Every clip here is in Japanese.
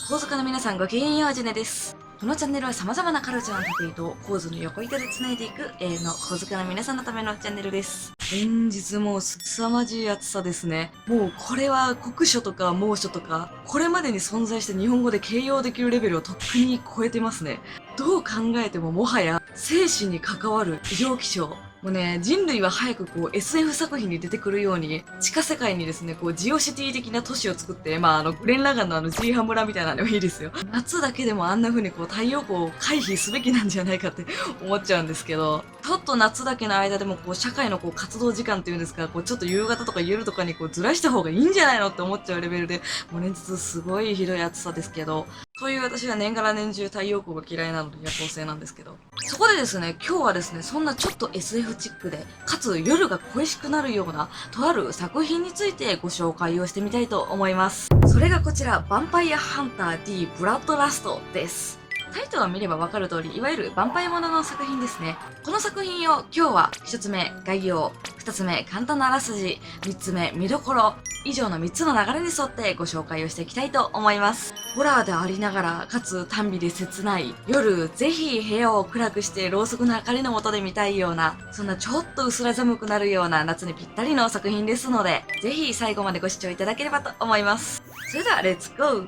構図家の皆さんごきげんよう、ジュネです。このチャンネルは様々なカルチャーの縦糸を構図の横糸で繋いでいく永遠の構図家の皆さんのためのチャンネルです。連日もう凄まじい暑さですね。もうこれは酷暑とか猛暑とか、これまでに存在して日本語で形容できるレベルをとっくに超えてますね。どう考えてももはや生死に関わる異常気象。もうね、人類は早くSF 作品に出てくるように、地下世界にですね、ジオシティ的な都市を作って、グレン・ラガンのジーハ村みたいなのでもいいですよ。夏だけでもあんな風に太陽光を回避すべきなんじゃないかって思っちゃうんですけど、ちょっと夏だけの間でも社会の活動時間っていうんですか、ちょっと夕方とか夜とかにずらした方がいいんじゃないのって思っちゃうレベルで、もう連日すごいひどい暑さですけど、そういう私は年がら年中太陽光が嫌いなので夜行性なんですけど。そこでですね、今日はですね、そんなちょっと SF チックで、かつ夜が恋しくなるような、とある作品についてご紹介をしてみたいと思います。それがこちら、ヴァンパイアハンター D ブラッドラストです。タイトルを見ればわかる通り、いわゆるヴァンパイアものの作品ですね。この作品を今日は1つ目、概要、2つ目、簡単なあらすじ、3つ目、見どころ、以上の3つの流れに沿ってご紹介をしていきたいと思います。ホラーでありながら、かつ短美で切ない、夜、ぜひ部屋を暗くしてろうそくの明かりの下で見たいような、そんなちょっと薄ら寒くなるような夏にぴったりの作品ですので、ぜひ最後までご視聴いただければと思います。それでは、レッツゴー！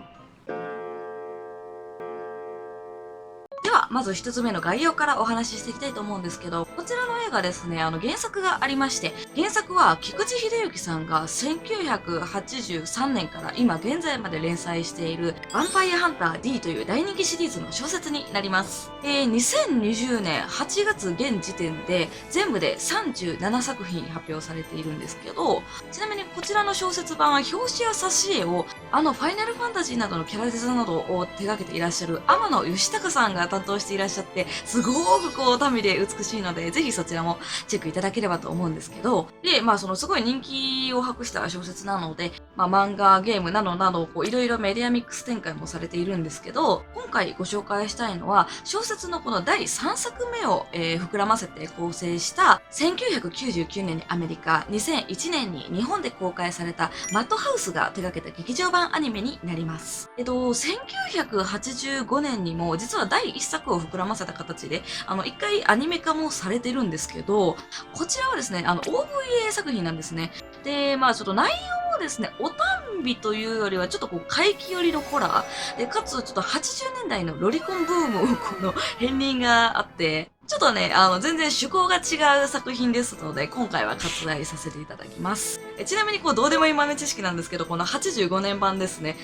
では、まず一つ目の概要からお話ししていきたいと思うんですけど、こちらの映画ですね、原作がありまして、原作は菊池秀之さんが1983年から今現在まで連載しているヴァンパイアハンター D という大人気シリーズの小説になります。2020年8月現時点で全部で37作品発表されているんですけど、ちなみにこちらの小説版は表紙や挿絵をファイナルファンタジーなどのキャラデザなどを手掛けていらっしゃる天野義孝さんが担当していらっしゃって、すごく短美で美しいので、ぜひそちらもチェックいただければと思うんですけど、で、そのすごい人気を博した小説なので、漫画、ゲームなどなど、いろいろメディアミックス展開もされているんですけど、今回ご紹介したいのは、小説のこの第3作目を、膨らませて構成した、1999年にアメリカ、2001年に日本で公開されたマッドハウスが手掛けた劇場版アニメになります。1985年にも実は第1作を膨らませた形で、一回アニメ化もされてるんですけど、こちらはですね、OVA 作品なんですね。で、ちょっと内容もですね、お短美というよりはちょっと怪奇寄りのホラーで、かつちょっと80年代のロリコンブームを片鱗があって、ちょっとね、全然趣向が違う作品ですので、今回は割愛させていただきます。ちなみにどうでもいい豆知識なんですけど、この85年版ですね、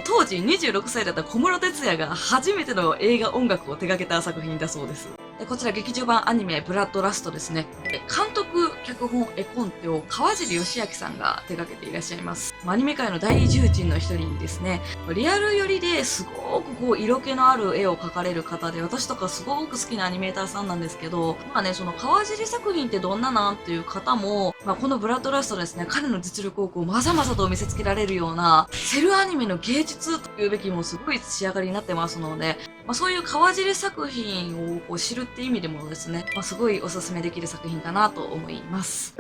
当時26歳だった小室哲哉が初めての映画音楽を手掛けた作品だそうです。こちら劇場版アニメブラッドラストですね。監督、脚本、絵コンテを川尻義明さんが手掛けていらっしゃいます。アニメ界の大重鎮の一人ですね。リアル寄りですごく色気のある絵を描かれる方で、私とかすごく好きなアニメーターさんなんですけど、その川尻作品ってどんななんっていう方も、このブラッドラストですね、彼の実力をまざまざと見せつけられるような、セルアニメの芸術というべきもすごい仕上がりになってますので、そういう川尻作品を知るって意味でもですね、すごいおすすめできる作品かなと思います。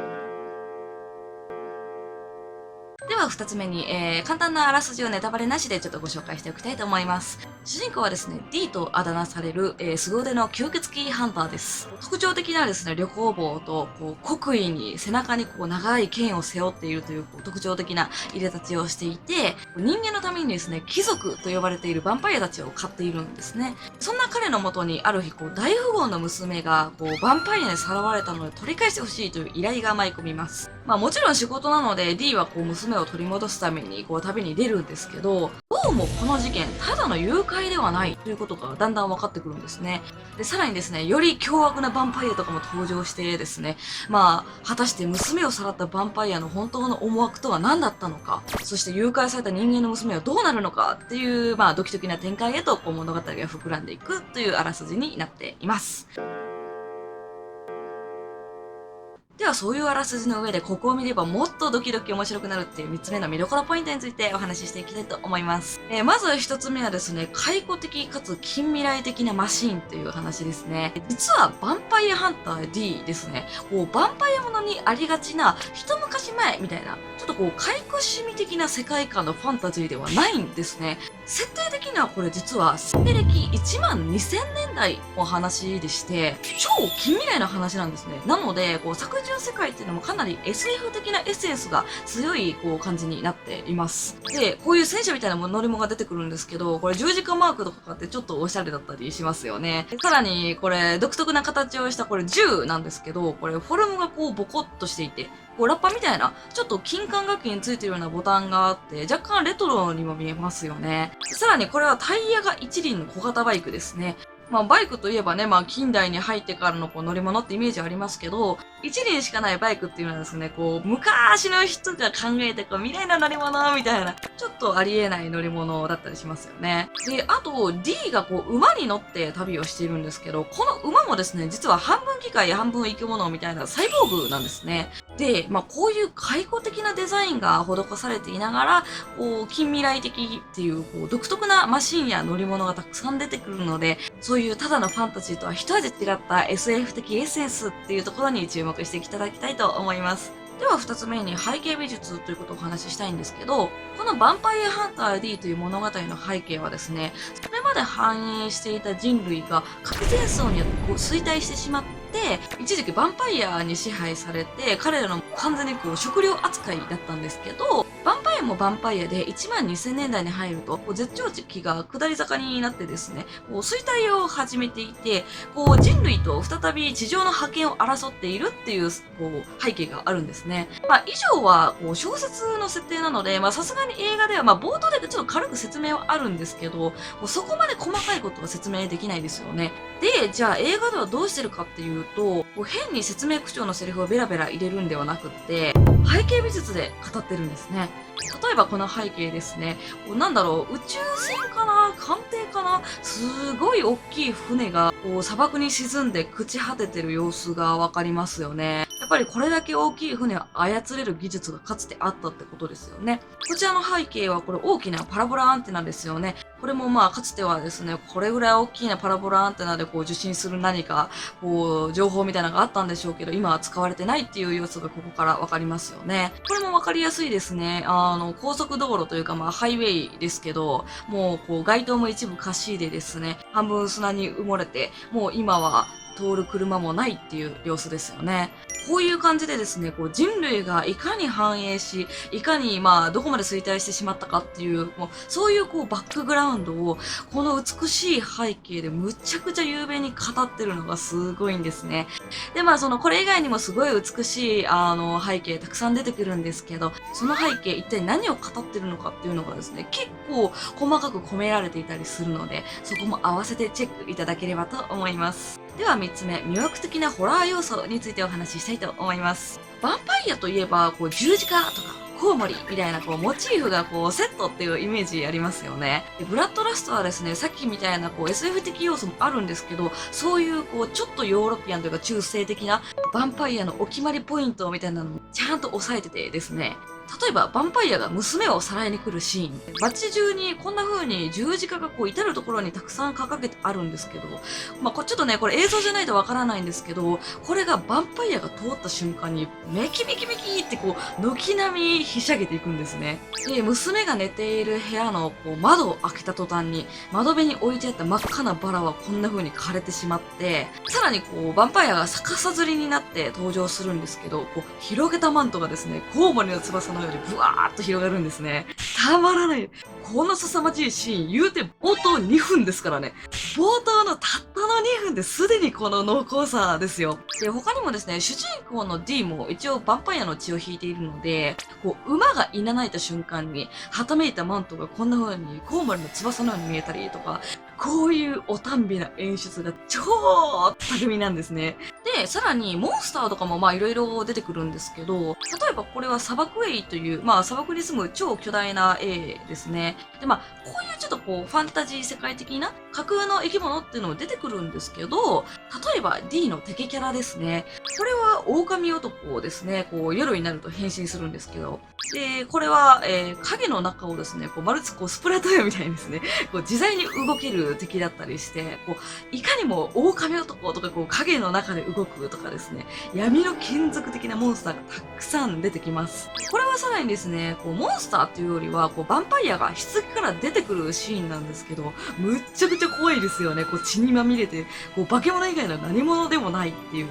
では二つ目に、簡単なあらすじをネタバレなしでちょっとご紹介しておきたいと思います。主人公はですね、D とあだ名される、凄腕の吸血鬼ハンターです。特徴的なですね、旅行帽と、黒衣に背中に長い剣を背負っているという特徴的な入れ立ちをしていて、人間のためにですね、貴族と呼ばれているヴァンパイアたちを飼っているんですね。そんな彼のもとにある日、大富豪の娘が、ヴァンパイアにさらわれたので取り返してほしいという依頼が舞い込みます。もちろん仕事なので D は娘を取り戻すために旅に出るんですけど、どうもこの事件、ただの誘拐ではないということがだんだん分かってくるんですね。で、さらにですね、より凶悪なヴァンパイアとかも登場してですね、果たして娘をさらったヴァンパイアの本当の思惑とは何だったのか、そして誘拐された人間の娘はどうなるのかっていう、ドキドキな展開へと物語が膨らんでいくというあらすじになっています。ではそういうあらすじの上でここを見ればもっとドキドキ面白くなるっていう3つ目の見どころポイントについてお話ししていきたいと思います。まず1つ目はですね、解雇的かつ近未来的なマシーンという話ですね。実はヴァンパイアハンター D ですね、ヴァンパイアものにありがちな一昔前みたいな、ちょっと怪奇趣味的な世界観のファンタジーではないんですね。設定的にはこれ実は、西暦1万2000年代の話でして、超近未来の話なんですね。なので、作中世界っていうのもかなり SF 的なエッセンスが強い、感じになっています。で、こういう戦車みたいな乗り物が出てくるんですけど、これ十字架マークとかってちょっとおしゃれだったりしますよね。さらに、これ独特な形をしたこれ銃なんですけど、これフォルムがボコッとしていて、ラッパみたいな、ちょっと金管楽器についてるようなボタンがあって、若干レトロにも見えますよね。さらにこれはタイヤが一輪の小型バイクですね。バイクといえばね、近代に入ってからの乗り物ってイメージありますけど、一輪しかないバイクっていうのはですね、昔の人が考えて未来の乗り物みたいな、ちょっとありえない乗り物だったりしますよね。で、あと、D が馬に乗って旅をしているんですけど、この馬もですね、実は半分機械、半分生き物みたいなサイボーグなんですね。で、こういう開放的なデザインが施されていながら、近未来的っていう、独特なマシンや乗り物がたくさん出てくるので、そういうただのファンタジーとは一味違った SF 的エッセンスっていうところに注目していただきたいと思います。では二つ目に背景美術ということをお話ししたいんですけど、このヴァンパイアハンター D という物語の背景はですね、それまで繁栄していた人類が核戦争によって衰退してしまって、一時期ヴァンパイアに支配されて、彼らの完全に食料扱いだったんですけど、ヴァンパイアもヴァンパイアで1万2000年代に入ると、絶頂期が下り坂になってですね、衰退を始めていて、人類と再び地上の覇権を争っているっていう、背景があるんですね。以上は、小説の設定なので、さすがに映画では、冒頭でちょっと軽く説明はあるんですけど、そこまで細かいことは説明できないですよね。で、じゃあ映画ではどうしてるかっていうと、変に説明口調のセリフをベラベラ入れるんではなくって、背景美術で語ってるんですね。例えばこの背景ですね。なんだろう、宇宙船かな艦艇かなすごい大きい船が砂漠に沈んで朽ち果ててる様子がわかりますよね。やっぱりこれだけ大きい船を操れる技術がかつてあったってことですよね。こちらの背景はこれ大きなパラボラアンテナですよね。これもかつてはですね、これぐらい大きなパラボラアンテナで受信する何か、情報みたいなのがあったんでしょうけど、今は使われてないっていう様子がここからわかりますよね。これもわかりやすいですね。高速道路というかハイウェイですけど、もう街灯も一部貸しでですね、半分砂に埋もれて、もう今は通る車もないっていう様子ですよね。こういう感じでですね、人類がいかに繁栄し、いかにどこまで衰退してしまったかっていう、そういうバックグラウンドを、この美しい背景でむちゃくちゃ雄弁に語ってるのがすごいんですね。で、これ以外にもすごい美しい、背景たくさん出てくるんですけど、その背景一体何を語ってるのかっていうのがですね、結構細かく込められていたりするので、そこも合わせてチェックいただければと思います。では3つ目、魅惑的なホラー要素についてお話ししたいと思います。ヴァンパイアといえば、十字架とか、コウモリみたいなモチーフがセットっていうイメージありますよね。でブラッドラストはですね、さっきみたいなSF 的要素もあるんですけど、そういうちょっとヨーロピアンというか中世的なヴァンパイアのお決まりポイントみたいなのもちゃんと押さえててですね、例えば、ヴァンパイアが娘をさらいに来るシーン。街中にこんな風に十字架が至るところにたくさん掲げてあるんですけど、ちょっとね、これ映像じゃないとわからないんですけど、これがヴァンパイアが通った瞬間に、メキメキメキって軒並みひしゃげていくんですね。で、娘が寝ている部屋の窓を開けた途端に、窓辺に置いてあった真っ赤なバラはこんな風に枯れてしまって、さらにヴァンパイアが逆さ吊りになって登場するんですけど、広げたマントがですね、コウモリの翼のようにブワーッと広がるんですね。たまらない。この凄まじいシーン、言うて冒頭2分ですからね。冒頭のたったの2分ですでにこの濃厚さですよ。で、他にもですね、主人公の D も一応ヴァンパイアの血を引いているので、馬がいなないた瞬間に、はためいたマントがこんな風にコウモリの翼のように見えたりとか、こういうおたんびな演出が超巧みなんですね。で、さらにモンスターとかもいろいろ出てくるんですけど、例えばこれは砂漠エイという、砂漠に住む超巨大なエイですね。で、こういうちょっとファンタジー世界的な架空の生き物っていうのも出てくるんですけど、例えば D の敵キャラですね。これは狼男ですね。夜になると変身するんですけど。で、これは、影の中をですね、まるでスプラトゥーンみたいにですね、自在に動ける敵だったりして、いかにも狼男とか影の中で動くとかですね、闇の金属的なモンスターがたくさん出てきます。これはさらにですね、モンスターっていうよりは、ヴァンパイアが棺から出てくるシーンなんですけど、むっちゃくちゃ怖いですよね。血にまみれて、化け物以外の何者でもないっていう。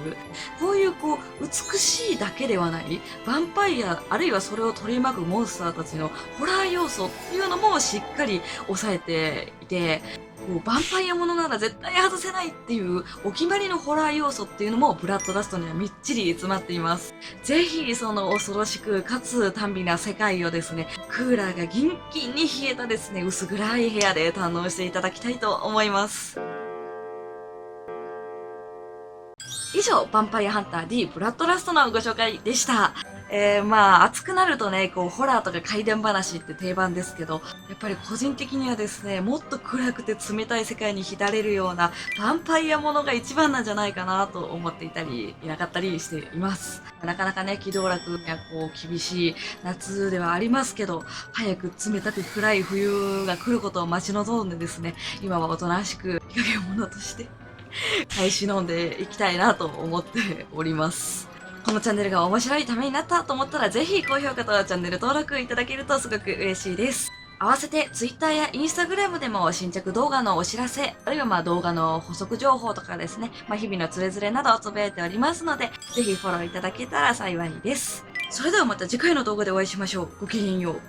こういう美しいだけではない、ヴァンパイア、あるいはそれを取り巻くモンスターたちのホラー要素っていうのもしっかり抑えていて、ヴァンパイアものなら絶対外せないっていうお決まりのホラー要素っていうのもブラッドラストにはみっちり詰まっています。ぜひその恐ろしくかつ短美な世界をですね、クーラーがギンギンに冷えたですね、薄暗い部屋で堪能していただきたいと思います。以上、ヴァンパイアハンター D ブラッドラストのご紹介でした。暑くなるとね、ホラーとか怪談話って定番ですけど、やっぱり個人的にはですね、もっと暗くて冷たい世界に浸れるような、ヴァンパイアものが一番なんじゃないかなと思っていたり、いなかったりしています。なかなかね、気道楽や厳しい夏ではありますけど、早く冷たく暗い冬が来ることを待ち望んでですね、今はおとなしく日陰者として耐え忍んでいきたいなと思っております。このチャンネルが面白いためになったと思ったら、ぜひ高評価とチャンネル登録いただけるとすごく嬉しいです。合わせて Twitter や Instagram でも新着動画のお知らせ、あるいは動画の補足情報とかですね、日々のつれづれなどをつぶやいておりますので、ぜひフォローいただけたら幸いです。それではまた次回の動画でお会いしましょう。ごきげんよう。